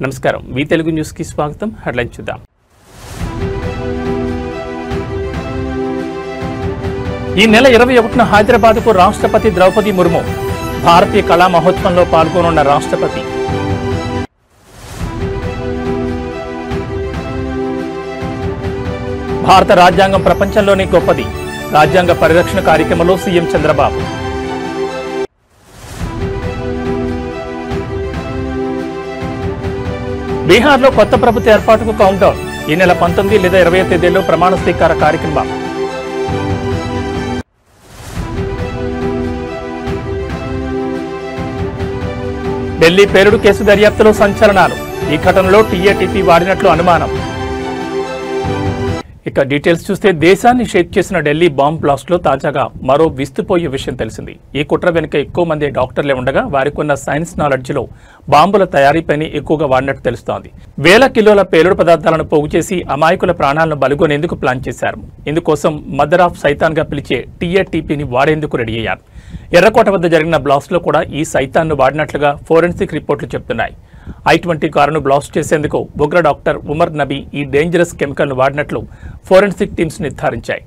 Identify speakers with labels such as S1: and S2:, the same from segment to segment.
S1: నమస్కారం వి తెలుగు న్యూస్ కి స్వాగతం హెడ్లైన్ చూద్దాం ఈ నెల 21న హైదరాబాద్కు రాష్ట్రపతి ద్రౌపది ముర్ము భారతీయ కళా మహోత్సవంలో పాల్గొనున్న రాష్ట్రపతి భారత రాజ్యాంగం ప్రపంచంలోనే గొప్పది రాజ్యాంగ పరిరక్షణ కార్యక్రమంలో సీఎం చంద్రబాబు బీహార్లో కొత్త ప్రభుత్వ ఏర్పాటుకు కౌంటౌన్ ఈ నెల 19 లేదా 20 తేదీల్లో ప్రమాణ స్వీకార కార్యక్రమం ఢిల్లీ పేలుడు కేసు దర్యాప్తులో సంచలనాలు ఈ ఘటనలో టీఏటీపీ వాడినట్లు అనుమానం ఇక డీటెయిల్స్ చూస్తే దేశాన్ని షేక్ చేసిన ఢిల్లీ బాంబ్ బ్లాస్ట్ లో తాజాగా మరో విస్తుపోయే విషయం తెలిసింది ఈ కుట్ర వెనుక ఎక్కువ మంది డాక్టర్లే ఉండగా వారికున్న సైన్స్ నాలెడ్జ్ లో బాంబుల తయారీపైనే ఎక్కువగా వాడినట్టు తెలుస్తోంది వేల కిలోల పేలుడు పదార్థాలను పోగు చేసి అమాయకుల ప్రాణాలను బలిగొనేందుకు ప్లాన్ చేశారు ఇందుకోసం మదర్ ఆఫ్ సైతాన్ గా పిలిచే టీఏటీపీని వాడేందుకు రెడీ అయ్యారు ఎర్రకోట వద్ద జరిగిన బ్లాస్ట్ లో కూడా ఈ సైతాన్ను వాడినట్లుగా ఫోరెన్సిక్ రిపోర్టులు చెబుతున్నాయి I-20 కారును బ్లాస్ట్ చేసేందుకు ఉగ్ర డాక్టర్ ఉమర్ నబీ ఈ డేంజరస్ కెమికల్ను వాడినట్లు ఫోరెన్సిక్ టీమ్స్ నిర్ధారించాయి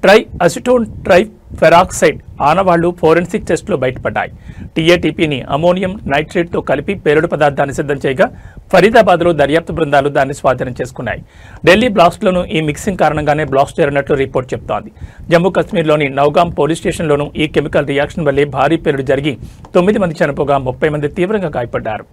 S1: ట్రై అసిటోన్ ట్రై ఫెరాక్సైడ్ ఆనవాళ్లు ఫోరెన్సిక్ టెస్టులో బయటపడ్డాయి టీఏటీపీని అమోనియం నైట్రేట్తో కలిపి పేలుడు పదార్థాన్ని సిద్ధం చేయగా ఫరీదాబాద్లో దర్యాప్తు బృందాలు దాన్ని స్వాధీనం చేసుకున్నాయి ఢిల్లీ బ్లాస్ట్లోనూ ఈ మిక్సింగ్ కారణంగానే బ్లాస్ట్ జరిగినట్లు రిపోర్ట్ చెబుతోంది జమ్మూ కశ్మీర్లోని నౌగాం పోలీస్ స్టేషన్లోనూ ఈ కెమికల్ రియాక్షన్ వల్లే భారీ పేలుడు జరిగి 9 మంది చనిపోగా 30 మంది తీవ్రంగా గాయపడ్డారు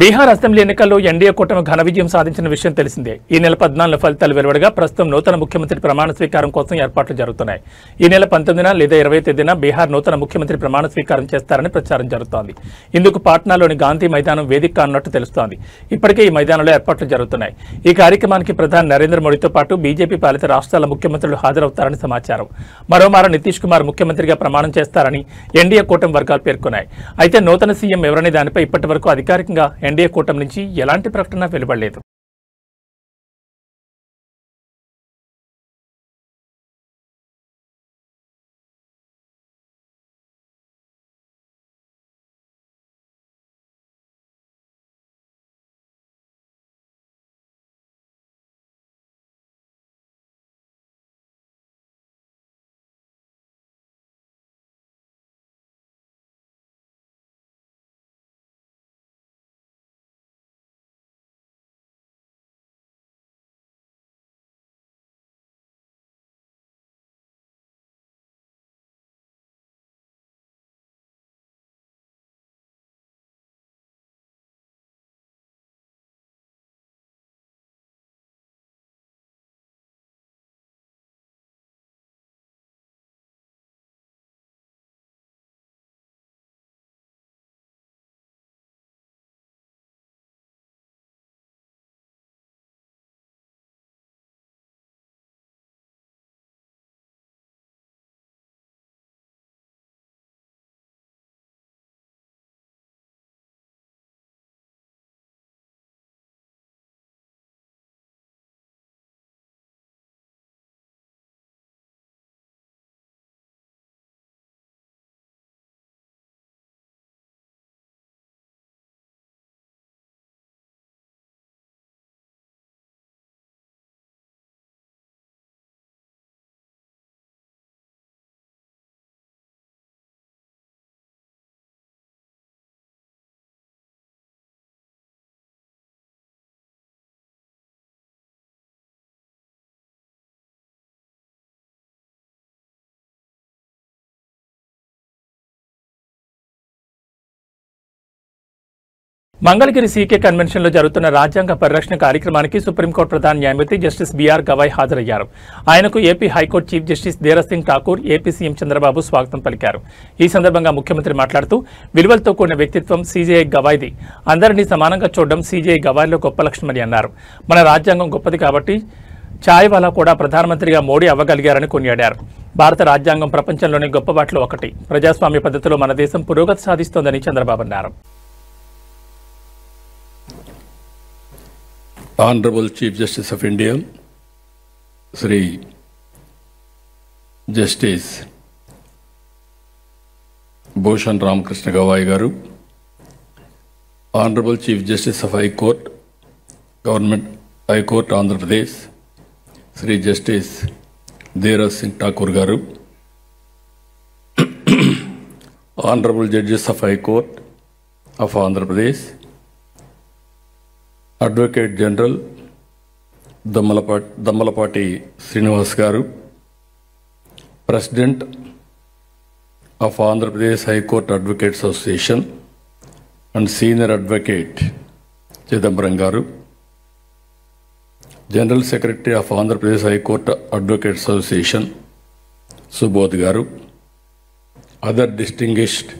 S1: బీహార్ అసెంబ్లీ ఎన్నికల్లో ఎన్డీఏ కూటమి ఘన విజయం సాధించిన విషయం తెలిసిందే ఈ నెల 14 ఫలితాలు వెలువడగా ప్రస్తుతం నూతన ముఖ్యమంత్రి ప్రమాణ స్వీకారం కోసం ఏర్పాట్లు జరుగుతున్నాయి ఈ నెల 19న లేదా 20 తేదీన బీహార్ నూతన ముఖ్యమంత్రి ప్రమాణ స్వీకారం చేస్తారని ప్రచారం జరుగుతోంది ఇందుకు పాట్నాలోని గాంధీ మైదానం వేదిక అన్నట్టు తెలుస్తోంది ఇప్పటికే ఈ మైదానంలో ఏర్పాట్లు జరుగుతున్నాయి ఈ కార్యక్రమానికి ప్రధాని నరేంద్ర మోడీతో పాటు బీజేపీ పాలిత రాష్ట్రాల ముఖ్యమంత్రులు హాజరవుతారని సమాచారం మరోమారు నితీష్ కుమార్ ముఖ్యమంత్రిగా ప్రమాణం చేస్తారని ఎన్డీఏ కూటమి వర్గాలు పేర్కొన్నాయి అయితే నూతన సీఎం ఎవరనే దానిపై ఇప్పటి వరకు అధికారికంగా ఎన్డీఏ కూటమి నుంచి ఎలాంటి ప్రకటన వెలువడలేదు మంగళగిరి సీకే కన్వెన్షన్లో జరుగుతున్న రాజ్యాంగ పరిరక్షణ కార్యక్రమానికి సుప్రీంకోర్టు ప్రధాన న్యాయమూర్తి జస్టిస్ బీఆర్ గవాయ్ హాజరయ్యారు. ఆయనకు AP high court chief justice Dheeraj Singh Thakur, AP CM Chandrababu స్వాగతం పలికారు. ఈ సందర్భంగా ముఖ్యమంత్రి మాట్లాడుతూ విలువలతో కూడిన వ్యక్తిత్వం సీజేఐ గవాయ్ది. అందరినీ సమానంగా చూడడం సీజేఐ గవాయ్లో గొప్ప లక్షణమని అన్నారు. మన రాజ్యాంగం గొప్పది కాబట్టి చాయ్వాలా కూడా ప్రధానమంత్రిగా మోడీ అవ్వగలిగారని కొనియాడారు. భారత రాజ్యాంగం ప్రపంచంలోని గొప్ప వాటిలో ఒకటి. ప్రజాస్వామ్య పద్ధతిలో మన దేశం పురోగతి సాధిస్తోందని చంద్రబాబు అన్నారు.
S2: Honorable Chief Justice of India, Sri Justice Bhushan Ramakrishna Gawai Garu, Honorable Chief Justice of High Court, Government High Court Andhra Pradesh, Sri Justice Dheeraj Singh Thakur Garu, Honorable Judges of High Court of Andhra Pradesh, Advocate General Dammalapati Srinivas Garu, President of Andhra Pradesh High Court Advocates Association and Senior Advocate Chidambaram Garu, General Secretary of Andhra Pradesh High Court Advocates Association Subodh Garu, other distinguished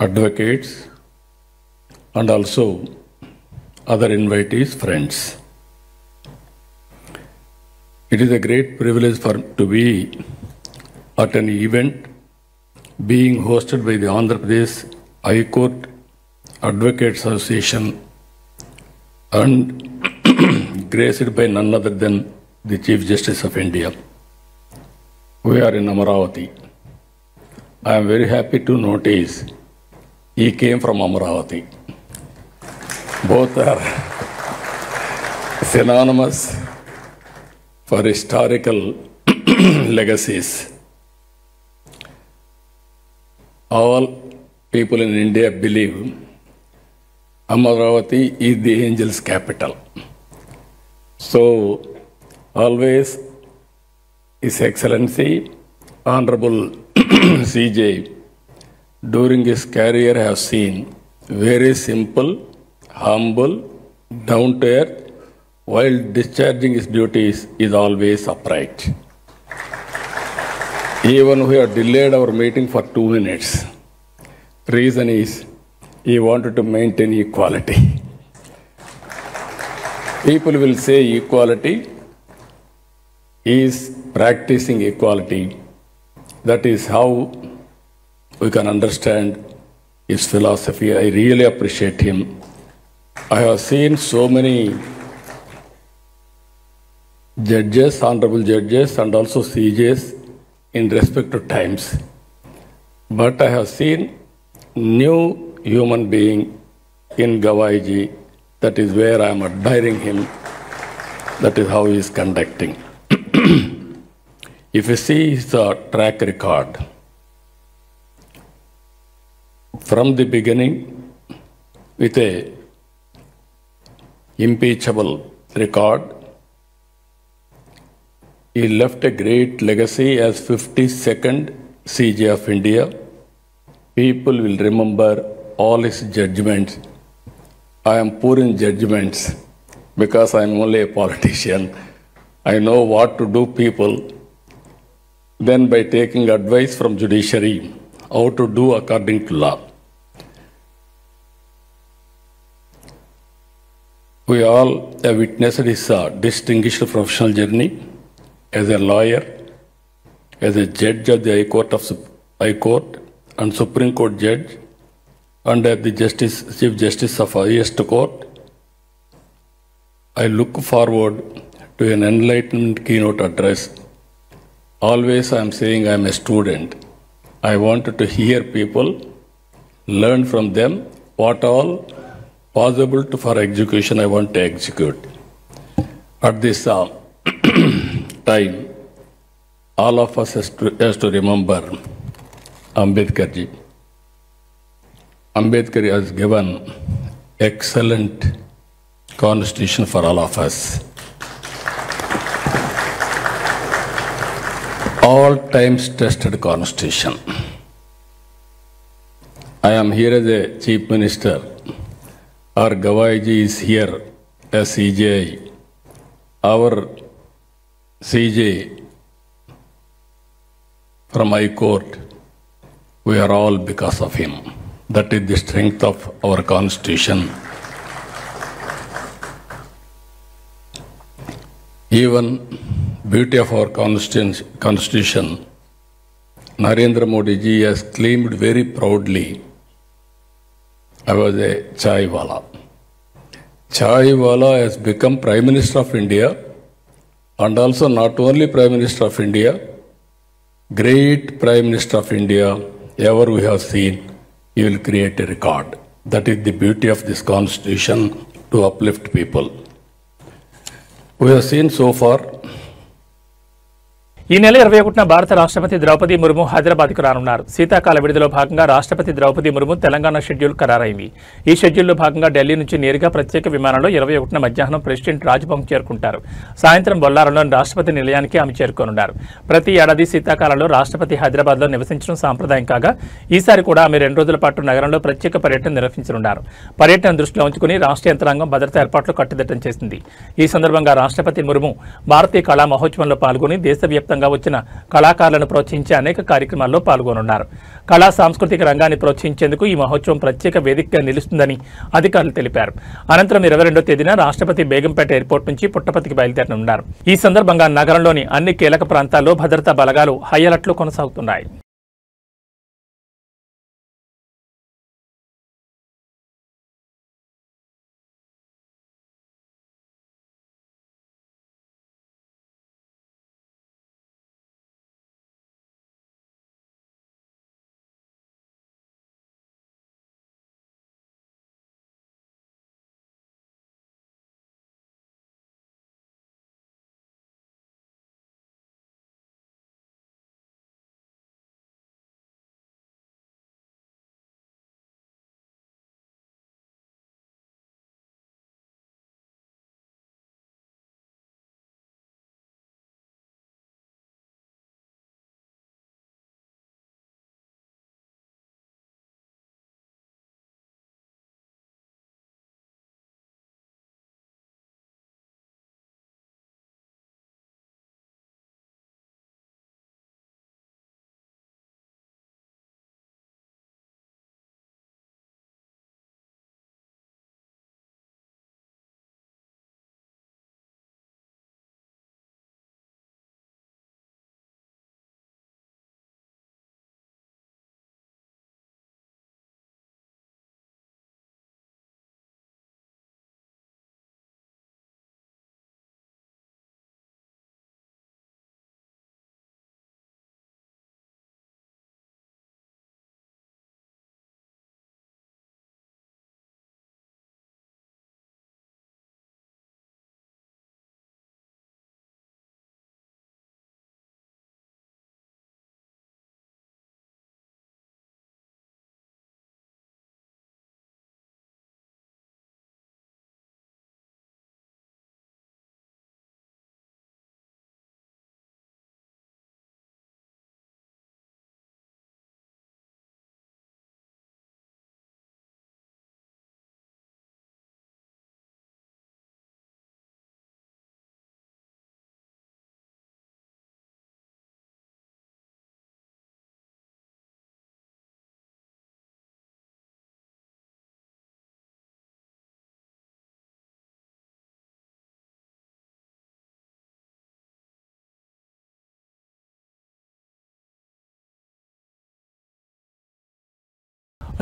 S2: advocates and also other invitees, friends. It is a great privilege to be at an event being hosted by the Andhra Pradesh High Court Advocates Association and graced by none other than the Chief Justice of India. We are in Amaravati. I am very happy to notice he came from Amaravati. Both are synonymous for historical legacies. All people in India believe Amaravati is the angel's capital. So, always His Excellency, Honorable CJ, during his career have seen very simple, humble, down to earth, while discharging his duties is always upright. Even we have delayed our meeting for 2 minutes. Reason is he wanted to maintain equality. People will say equality, he is practicing equality. That is how we can understand his philosophy. I really appreciate him. I have seen so many judges, honorable judges, and also CJs in respective times. But I have seen new human being in Gawaiji. That is where I am admiring him. That is how he is conducting. If you see his track record, from the beginning, with a impeachable record, he left a great legacy as 52nd CJ of India. People will remember all his judgments. I am poor in judgments because I am only a politician. I know what to do people. Then by taking advice from judiciary, how to do according to law. We all have witnessed his distinguished professional journey as a lawyer, as a judge of the High Court and Supreme Court judge, and as the Chief Justice of Highest Court. I look forward to an enlightenment keynote address. Always I am saying I am a student. I wanted to hear people, learn from them what all possible for execution I want to execute. At this time, all of us has to remember Ambedkar ji. Ambedkar has given excellent constitution for all of us. All times tested constitution. I am here as a chief minister. Our Gavaiji is here as CJI. Our CJ from High Court, we are all because of him. That is the strength of our Constitution. Even beauty of our Constitution, Narendra Modi ji has claimed very proudly, I was a chai wala. Chai wala has become Prime Minister of India, and also not only Prime Minister of India, great Prime Minister of India ever we have seen. He will create a record. That is the beauty of this Constitution, to uplift people. We have seen so far.
S1: ఈ నెల 21న భారత రాష్ట్రపతి ద్రౌపది ముర్ము హైదరాబాద్కు రానున్నారు. శీతాకాల విడుదలలో భాగంగా రాష్ట్రపతి Draupadi Murmu Telangana schedule ఖరారైంది. ఈ షెడ్యూల్లో భాగంగా ఢిల్లీ నుంచి నేరుగా ప్రత్యేక విమానంలో 21న మధ్యాహ్నం ప్రెసిడెంట్ రాజ్భవన్ చేరుకుంటారు. సాయంత్రం బొల్లారంలోని రాష్ట్రపతి నిలయానికి ఆమె చేరుకోనున్నారు. ప్రతి ఏడాది శీతాకాలంలో రాష్ట్రపతి హైదరాబాద్లో నివసించడం సాంప్రదాయం కాగా ఈసారి కూడా ఆమె 2 రోజుల పాటు నగరంలో ప్రత్యేక పర్యటన నిర్వహించనున్నారు. పర్యటన దృష్టిలో ఉంచుకుని రాష్ట్ర యంత్రాంగం భద్రతా ఏర్పాట్లు కట్టుదిట్టం చేసింది. ఈ సందర్భంగా రాష్ట్రపతి ముర్ము భారతీయ కళా మహోత్సవంలో పాల్గొని దేశవ్యాప్తంగా వచ్చిన కళాకారులను ప్రోత్సహించే అనేక కార్యక్రమాల్లో పాల్గొనున్నారు. కళా సాంస్కృతిక రంగాన్ని ప్రోత్సహించేందుకు ఈ మహోత్సవం ప్రత్యేక వేదికగా నిలుస్తుందని అధికారులు తెలిపారు. అనంతరం 22వ తేదీన రాష్ట్రపతి బేగంపేట ఎయిర్పోర్ట్ నుంచి పుట్టపర్తికి బయలుదేరనున్నారు. ఈ సందర్భంగా నగరంలోని అన్ని కీలక ప్రాంతాల్లో భద్రతా బలగాలు హై అలర్ట్లు కొనసాగుతున్నాయి.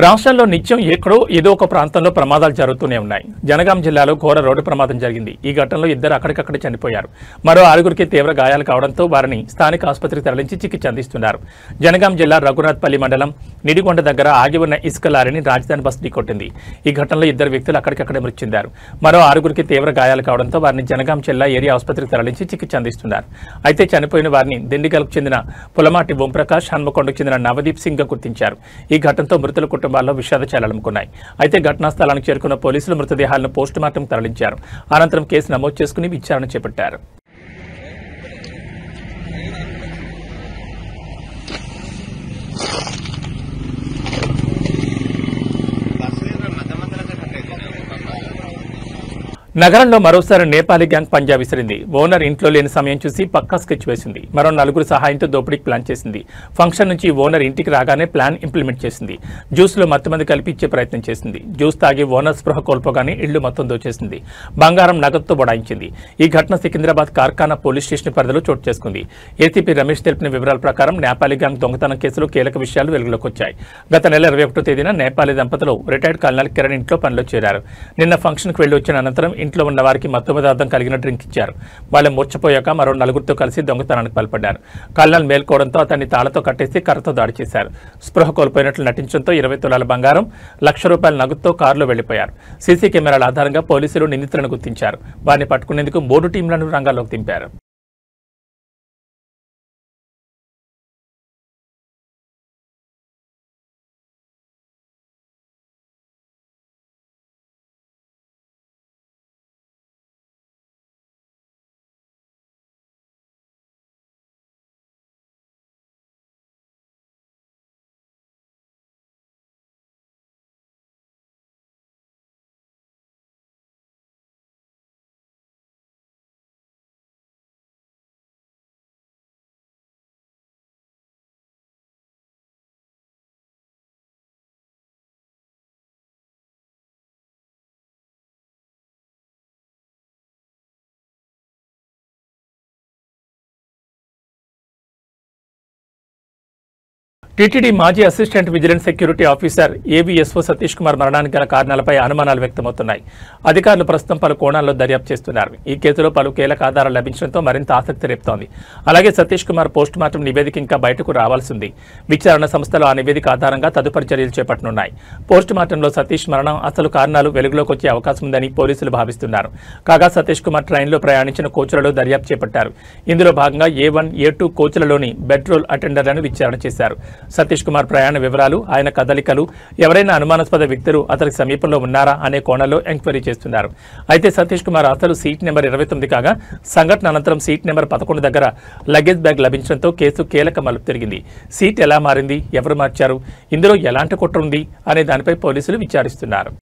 S1: రాష్ట్రంలో నిత్యం ఎక్కడో ఏదో ఒక ప్రాంతంలో ప్రమాదాలు జరుగుతూనే ఉన్నాయి. జనగాం జిల్లాలో ఘోర రోడ్డు ప్రమాదం జరిగింది. ఈ ఘటనలో 2 అక్కడికక్కడే చనిపోయారు. మరో 6గురికి తీవ్ర గాయాలు కావడంతో వారిని స్థానిక ఆసుపత్రికి తరలించి చికిత్స అందిస్తున్నారు. జనగాం జిల్లా రఘునాథ్పల్లి మండలం నిడిగొండ దగ్గర ఆగి ఉన్న ఇసుక లారీని రాజధాని బస్ ఢీకొట్టింది. ఈ ఘటనలో 2 వ్యక్తులు అక్కడికక్కడే మృతి చెందారు. మరో 6గురికి తీవ్ర గాయాలు కావడంతో వారిని జనగాం జిల్లా ఏరియా ఆసుపత్రికి తరలించి చికిత్స అందిస్తున్నారు. అయితే చనిపోయిన వారిని దిండిగల్కు చెందిన పులమాటి ఓంప్రకాష్, హన్మకొండకు చెందిన నవదీప్ సింగ్ గా గుర్తించారు. ఈ ఘటనతో మృతుల కుటుంబాల్లో విషాద ఛాయలనుకున్నాయి. అయితే ఘటనా స్థలానికి చేరుకున్న పోలీసులు మృతదేహాలను పోస్టుమార్టం తరలించారు. అనంతరం కేసు నమోదు చేసుకుని విచారణ చేపట్టారు. నగరంలో మరోసారి నేపాలీ గ్యాంగ్ పంజా విసిరింది. ఓనర్ ఇంట్లో లేని సమయం చూసి పక్కా స్కెచ్ వేసింది. మరో నలుగురు సహాయంతో దోపిడీకి ప్లాన్ చేసింది. ఫంక్షన్ నుంచి ఓనర్ ఇంటికి రాగానే ప్లాన్ ఇంప్లిమెంట్ చేసింది. జ్యూస్లో మత్తుమంది కలిపి ఇచ్చే ప్రయత్నం చేసింది. జ్యూస్ తాగి ఓనర్ స్పృహ కోల్పోగానే ఇళ్లు మొత్తం దోచేసింది. బంగారం నగదుతో బడాయించింది. ఈ ఘటన సికింద్రాబాద్ కార్ఖానా పోలీస్ స్టేషన్ పరిధిలో చోటు చేసుకుంది. ఏసీపీ రమేష్ తెలిపిన వివరాల ప్రకారం నేపాలీ గ్యాంగ్ దొంగతనం కేసులో కీలక విషయాలు వెలుగులోకి వచ్చాయి. గత నెల 21వ తేదీన నేపాలీ దంపతులు రిటైర్డ్ కల్నల్ కిరణ్ ఇంట్లో పనిలో చేరారు. నిన్న ఫంక్షన్కు వెళ్లి వచ్చిన అనంతరం ఇంట్లో ఉన్న వారికి మత్తు పదార్థం కలిగిన డ్రింక్ ఇచ్చారు. వాళ్ళు మూర్చపోయాక మరో నలుగురితో కలిసి దొంగతనానికి పాల్పడ్డారు. కల్నల్ మేల్కోవడంతో అతన్ని తాళతో కట్టేసి కర్రతో దాడి చేశారు. స్పృహ కోల్పోయినట్లు నటించడంతో 20 తులాల బంగారం, ₹1,00,000 నగదుతో కారులో వెళ్లిపోయారు. సీసీ కెమెరాల ఆధారంగా పోలీసులు నిందితులను గుర్తించారు. వారిని పట్టుకునేందుకు 3 టీంలను రంగాల్లోకి దింపారు. టీటీడీ మాజీ assistant vigilance security officer AVSO Satish Kumar మరణానికి గల కారణాలపై అనుమానాలు వ్యక్తమవుతున్నాయి. అధికారులు ప్రస్తుతం పలు కోణాల్లో దర్యాప్తు చేస్తున్నారు. ఈ కేసులో పలు కీలక ఆధారాలు లభించడంతో మరింత ఆసక్తి రేపుతోంది. అలాగే సతీష్ కుమార్ పోస్టుమార్టం నివేదిక ఇంకా బయటకు రావాల్సింది. విచారణ సంస్థలు ఆ నివేదిక ఆధారంగా తదుపరి చర్యలు చేపట్టనున్నాయి. పోస్టుమార్టంలో సతీష్ మరణం అసలు కారణాలు వెలుగులోకి వచ్చే అవకాశం ఉందని పోలీసులు భావిస్తున్నారు. కాగా సతీష్ కుమార్ ట్రైన్లో ప్రయాణించిన కోచ్లలో దర్యాప్తు చేపట్టారు. ఇందులో భాగంగా A1, A2 కోచ్లలోని బెడ్ రోల్ అటెండర్లను విచారణ చేశారు. సతీష్ కుమార్ ప్రయాణ వివరాలు, ఆయన కదలికలు, ఎవరైనా అనుమానాస్పద వ్యక్తులు అతనికి సమీపంలో ఉన్నారా అనే కోణంలో ఎంక్వైరీ చేస్తున్నారు. అయితే సతీష్ కుమార్ అసలు సీట్ నెంబర్ 29 కాగా సంఘటన అనంతరం సీట్ నెంబర్ 11 దగ్గర లగేజ్ బ్యాగ్ లభించడంతో కేసు కీలక మలుపు తిరిగింది. సీట్ ఎలా మారింది, ఎవరు మార్చారు, ఇందులో ఎలాంటి కుట్ర ఉంది అనే దానిపై పోలీసులు విచారిస్తున్నారు.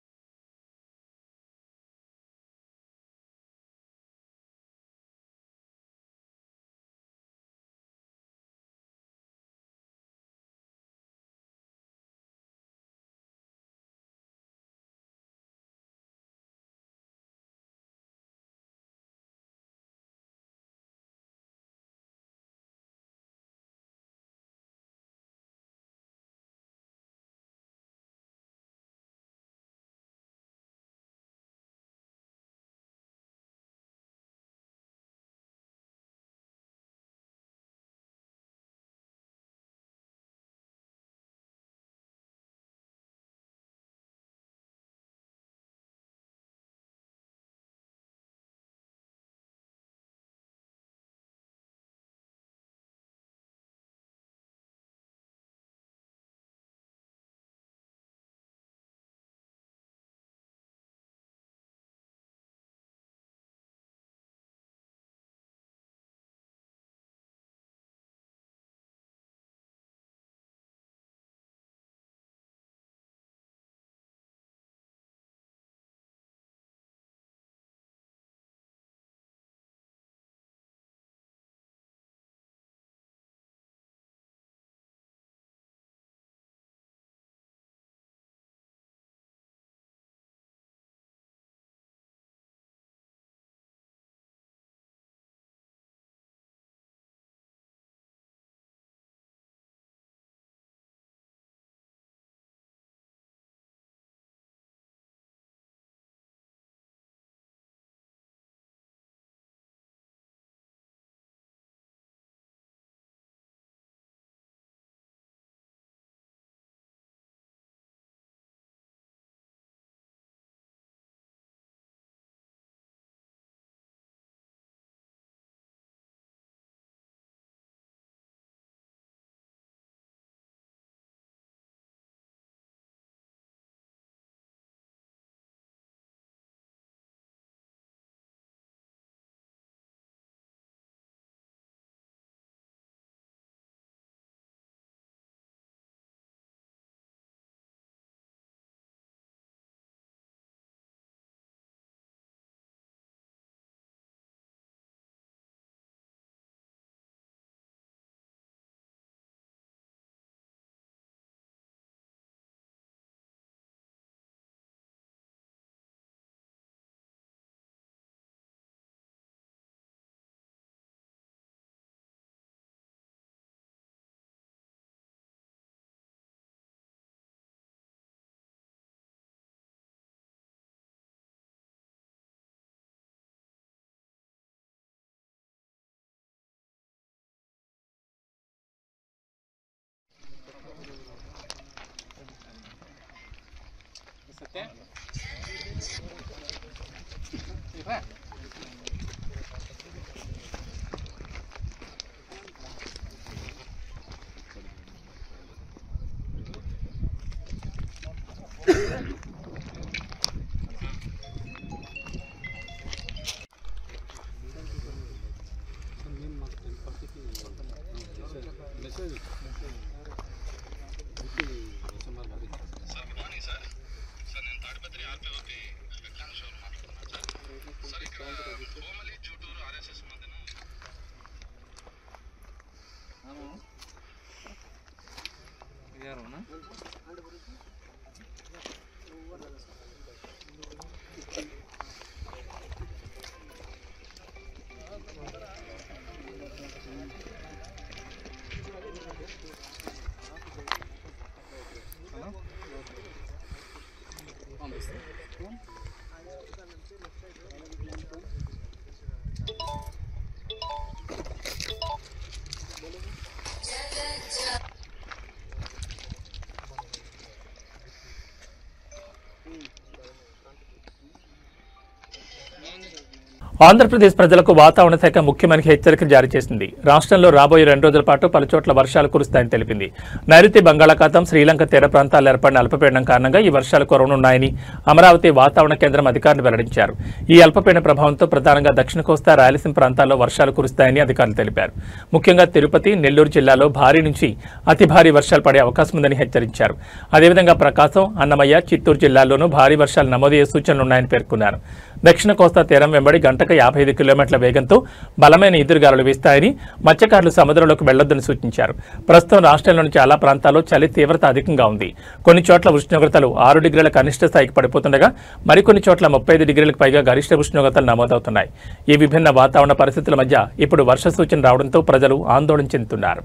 S1: ఆంధ్రప్రదేశ్ ప్రజలకు వాతావరణ శాఖ ముఖ్యమైన హెచ్చరికలు జారీ చేసింది. రాష్ట్రంలో రాబోయే 2 రోజుల పాటు పలుచోట్ల వర్షాలు కురుస్తాయని తెలిపింది. నైరుతి బంగాళాఖాతం, శ్రీలంక తీర ప్రాంతాల్లో ఏర్పడిన అల్పపీడనం కారణంగా ఈ వర్షాలు కురవనున్నాయని అమరావతి వాతావరణ కేంద్రం అధికారులు వెల్లడించారు. ఈ అల్పపీడన ప్రభావంతో ప్రధానంగా దక్షిణ కోస్తా, రాయలసీమ ప్రాంతాల్లో వర్షాలు కురుస్తాయని అధికారులు తెలిపారు. ముఖ్యంగా తిరుపతి, నెల్లూరు జిల్లాలో భారీ నుంచి అతి భారీ వర్షాలు పడే అవకాశం ఉందని హెచ్చరించారు. అదేవిధంగా ప్రకాశం, అన్నమయ్య, చిత్తూరు జిల్లాల్లోనూ భారీ వర్షాలు నమోదయ్యే సూచనలున్నాయని పేర్కొన్నారు. దక్షిణ కోస్తా తీరం వెంబడి గంటకు 55 కిలోమీటర్ల వేగంతో బలమైన ఎదురుగాలులు వీస్తాయని, మత్స్యకారులు సముద్రంలోకి వెళ్లొద్దని సూచించారు. ప్రస్తుతం రాష్ట్రంలోని చాలా ప్రాంతాల్లో చలి తీవ్రత అధికంగా ఉంది. కొన్ని చోట్ల ఉష్ణోగ్రతలు 6 డిగ్రీల కనిష్ట స్థాయికి పడిపోతుండగా మరికొన్ని చోట్ల 35 డిగ్రీలకు పైగా గరిష్ట ఉష్ణోగ్రతలు నమోదవుతున్నాయి. ఈ విభిన్న వాతావరణ పరిస్థితుల మధ్య ఇప్పుడు వర్ష సూచన రావడంతో ప్రజలు ఆందోళన చెందుతున్నారు.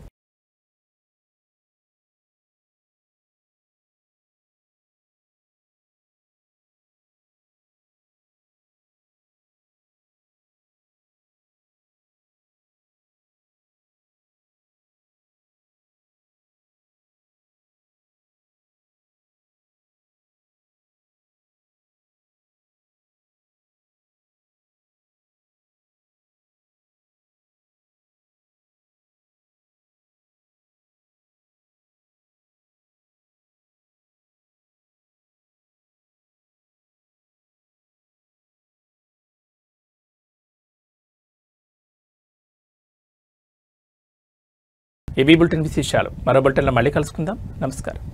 S1: ఏబీ బులెటిన్ విశేషాలు మరో బులెటిన్లో మళ్ళీ కలుసుకుందాం. నమస్కారం.